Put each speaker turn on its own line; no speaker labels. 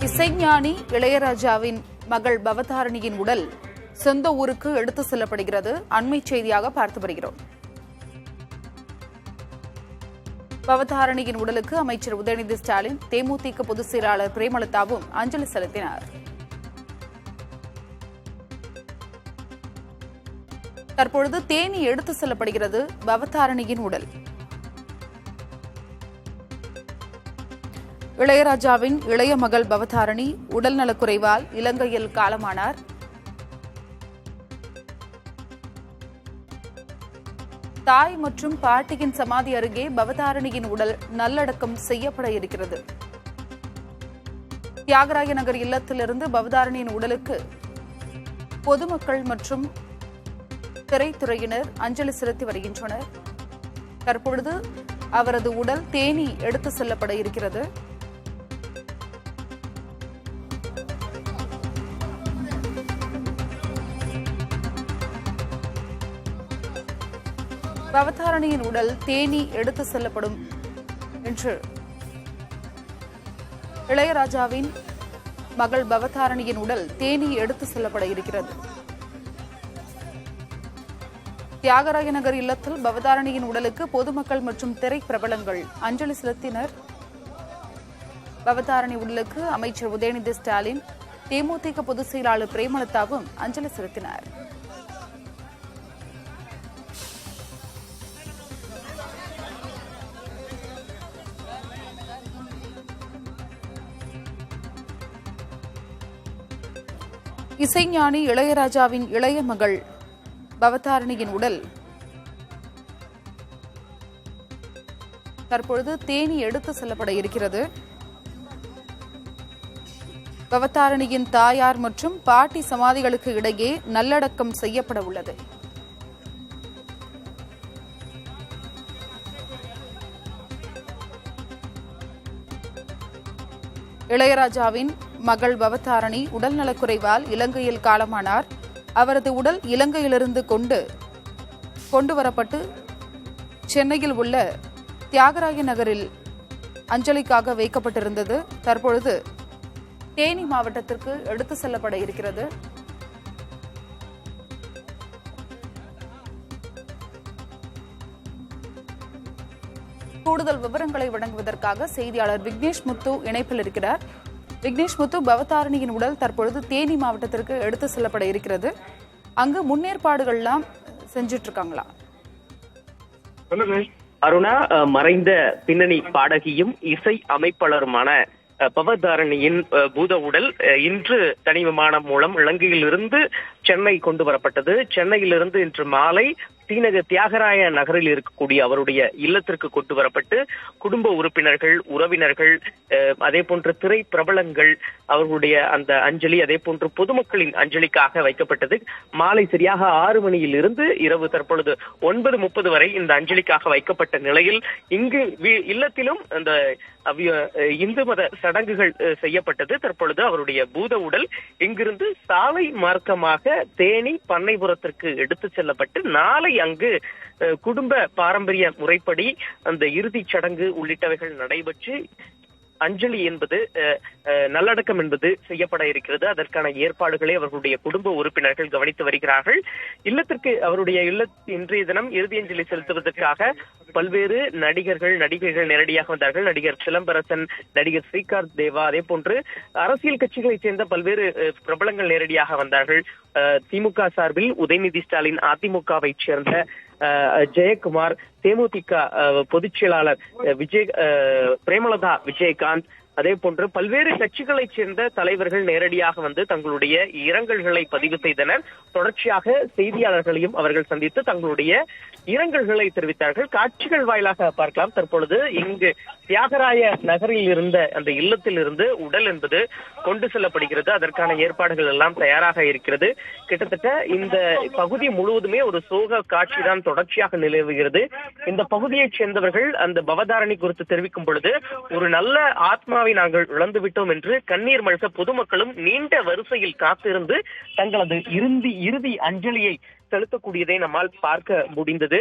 இசைஞானி இளையராஜாவின் மகள் பவதாரணியின் உடல் சொந்த ஊருக்கு எடுத்து செல்லப்படுகிறது. அண்மை செய்தியாக பார்த்து வருகிறோம். பவதாரணியின் உடலுக்கு அமைச்சர் உதயநிதி ஸ்டாலின், தேமுதிக பொதுச் செயலாளர் பிரேமலதாவும் அஞ்சலி செலுத்தினார். தற்பொழுது தேனி எடுத்து செல்லப்படுகிறது பவதாரணியின் உடல். இளையராஜாவின் இளைய மகள் பவதாரணி உடல் நலக்குறைவால் இலங்கையில் காலமானார். தாய் மற்றும் பாட்டியின் சமாதி அருகே பவதாரணியின் உடல் நல்லடக்கம் செய்யப்பட இருக்கிறது. தியாகராய நகர் இல்லத்திலிருந்து பவதாரணியின் உடலுக்கு பொதுமக்கள் மற்றும் திரைத்துறையினர் அஞ்சலி செலுத்தி வருகின்றனர். தற்பொழுது அவரது உடல் தேனி எடுத்து செல்லப்பட இருக்கிறது. பவதாரணியின் உடல் தேனி எடுத்து செல்லப்படும் என்று இளையராஜாவின் மகள் பவதாரணியின் உடல் தேனி எடுத்து செல்லப்பட இருக்கிறது. தியாகராய நகர் இல்லத்தில் பவதாரணியின் உடலுக்கு பொதுமக்கள் மற்றும் திரைப்பிரபலங்கள் அஞ்சலி செலுத்தினர். பவதாரணி உடலுக்கு அமைச்சர் உதயநிதி ஸ்டாலின், தேமுதிக பொதுச் செயலாளர் பிரேமலதாவும் அஞ்சலி செலுத்தினர். இசைஞானி இளையராஜாவின் இளைய மகள் பவதாரணியின் உடல் தற்பொழுது தேனி எடுத்து செல்லப்பட இருக்கிறது. பவதாரணியின் தாயார் மற்றும் பாட்டி சமாதிகளுக்கு இடையே நல்லடக்கம் செய்யப்பட உள்ளது. இளையராஜாவின் மகள் பவதாரணி உடல் நலக்குறைவால் இலங்கையில் காலமானார். அவரது உடல் இலங்கையிலிருந்து கொண்டு வரப்பட்டு சென்னையில் உள்ள தியாகராய நகரில் அஞ்சலிக்காக வைக்கப்பட்டிருந்தது. தற்பொழுது தேனி மாவட்டத்திற்கு எடுத்து செல்லப்பட இருக்கிறது. கூடுதல் விவரங்களை வழங்குவதற்காக செய்தியாளர் விக்னேஷ் முத்து இணைப்பில் இருக்கிறார். விக்னேஷ் முத்து, பவதாரணியின் உடல் தற்பொழுது தேனி மாவட்டத்திற்கு எடுத்து செல்லப்பட இருக்கிறது. அங்கு முன்னேற்பாடுகள்லாம் செஞ்சிட்டு இருக்காங்களா?
அருணா, மறைந்த பின்னணி பாடகியும் இசை அமைப்பாளருமான பவதாரணியின் பூத உடல் இன்று தனி விமானம் மூலம் இலங்கையிலிருந்து சென்னை கொண்டு வரப்பட்டது. சென்னையிலிருந்து இன்று மாலை ஸ்ரீநகர் தியாகராய நகரில் இருக்கக்கூடிய அவருடைய இல்லத்திற்கு கொண்டு வரப்பட்டு குடும்ப உறுப்பினர்கள், உறவினர்கள், அதே போன்று திரை பிரபலங்கள் அவர்களுடைய அந்த அஞ்சலி, அதே போன்று பொதுமக்களின் அஞ்சலிக்காக வைக்கப்பட்டது. மாலை சரியாக 6 மணியிலிருந்து இரவு தற்பொழுது 9:30 வரை இந்த அஞ்சலிக்காக வைக்கப்பட்ட நிலையில் இங்கு இல்லத்திலும் அந்த இந்து மத சடங்குகள் செய்யப்பட்டது. தற்பொழுது அவருடைய பூத உடல் இங்கிருந்து சாலை மார்க்கமாக தேனி பண்ணைபுரத்திற்கு எடுத்து செல்லப்பட்டு நாளை அங்கு குடும்ப பாரம்பரிய முறைப்படி அந்த இறுதிச் சடங்கு உள்ளிட்டவைகள் நடைபெற்று அஞ்சலி என்பது நல்லடக்கம் என்பது செய்யப்பட இருக்கிறது. அதற்கான ஏற்பாடுகளை அவர்களுடைய குடும்ப உறுப்பினர்கள் கவனித்து வருகிறார்கள். அவருடைய இன்றைய தினம் இறுதி அஞ்சலி செலுத்துவதற்காக பல்வேறு நடிகர்கள் நேரடியாக வந்தார்கள். நடிகர் சிலம்பரசன், நடிகர் ஸ்ரீகாந்த் தேவா, அதே போன்று அரசியல் கட்சிகளைச் சேர்ந்த பல்வேறு பிரபலங்கள் நேரடியாக வந்தார்கள். திமுக சார்பில் உதயநிதி ஸ்டாலின், அதிமுகவை சேர்ந்த ஜெயக்குமார், தேமுதிக பொதுச் செயலாளர் பிரேமலதா விஜயகாந்த், அதே போன்று பல்வேறு கட்சிகளைச் சேர்ந்த தலைவர்கள் நேரடியாக வந்து தங்களுடைய இரங்கல்களை பதிவு செய்தனர். தொடர்ச்சியாக செய்தியாளர்களையும் அவர்கள் சந்தித்து தங்களுடைய இரங்கல்களை தெரிவித்தார்கள். காட்சிகள் வாயிலாக பார்க்கலாம். தற்பொழுது இங்கு தியாகராய நகரில் இருந்த அந்த இல்லத்தில் இருந்து உடல் என்பது கொண்டு செல்லப்படுகிறது. அதற்கான ஏற்பாடுகள் எல்லாம் தயாராக இருக்கிறது. கிட்டத்தட்ட இந்த பகுதி முழுவதுமே ஒரு சோக காட்சி தான் தொடர்ச்சியாக நிலவுகிறது. இந்த பகுதியைச் சேர்ந்தவர்கள் அந்த பவதாரணி குறித்து தெரிவிக்கும் பொழுது ஒரு நல்ல ஆத்மா நாங்கள் இழந்து விட்டோம் என்று கண்ணீர் மல்க பொதுமக்களும் நீண்ட வரிசையில் காத்திருந்து தங்களது இறுதி அஞ்சலியை செலுத்தக்கூடியதை நம்மால் பார்க்க முடிந்தது.